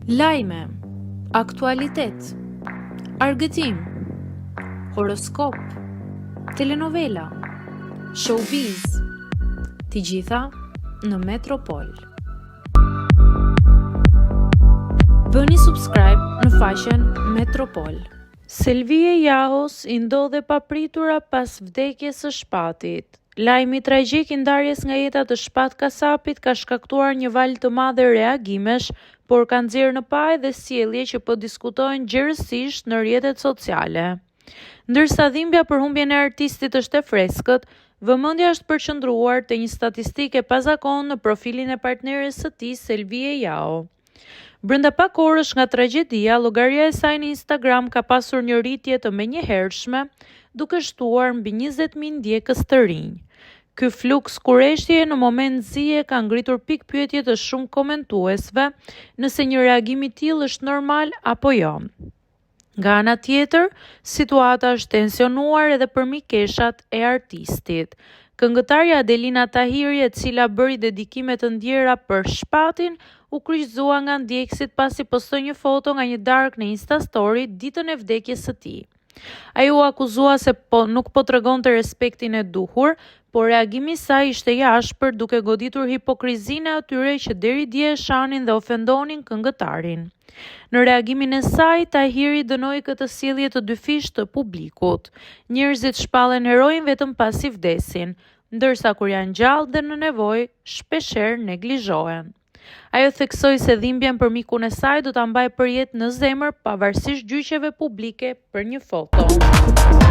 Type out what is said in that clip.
Lajme, aktualitet, argëtim, horoskop, telenovela, showbiz, të gjitha në Metropol. Bëni subscribe në faqen Metropol. Selvia Jahos i ndodhe papritura pas vdekjes së shpatit. Lajmi tragjik i ndarjes nga jeta të Shpat Kasapit ka shkaktuar një valë të madhe reagimesh, por ka nxjerrë në paj dhe sjellje që po diskutohen gjerësisht në rrjetet sociale. Ndërsa dhimbja për humbjen e artistit është e freskët, vëmendja është përqendruar te një statistike e pazakontë në profilin e partneres së tij, Selvia Jaho. Brenda pak orësh nga tragjedia, llogaria e saj në Instagram ka pasur një rritje të menjëhershme, duke shtuar mbi 20.000 ndjekës të rinj. Ky fluks kurreshtjeje në moment zije ka ngritur pikpyetje të shumë komentuesve nëse një reagim i tillë është normal apo jo. Nga ana tjetër, situata është tensionuar edhe për mikeshat e artistit. Këngëtarja Adelina Tahiri, e cila bëri dedikime të ndjera për Shpatin, u kryqëzua nga ndjekësit pasi postoi një foto nga një darkë në Insta Story ditën e vdekjes së tij. Ai u akuzua se nuk po tregonte respektin e duhur, por reagimi i saj ishte i ashpër, duke goditur hipokrizinë e atyre që deri dje e shanin dhe ofendonin këngëtarin. Në reagimin e saj, Tahiri dënoi këtë sjellje të dyfishtë të publikut. Njerëzit shpallen heroin vetëm pasi vdesin, ndërsa kur janë gjallë dhe në nevojë, shpeshherë neglizhohen. Ajo theksoi se dhimbjen për mikun e saj do ta mbajë përjetë në zemër pavarësisht gjyqjeve publike për një foto.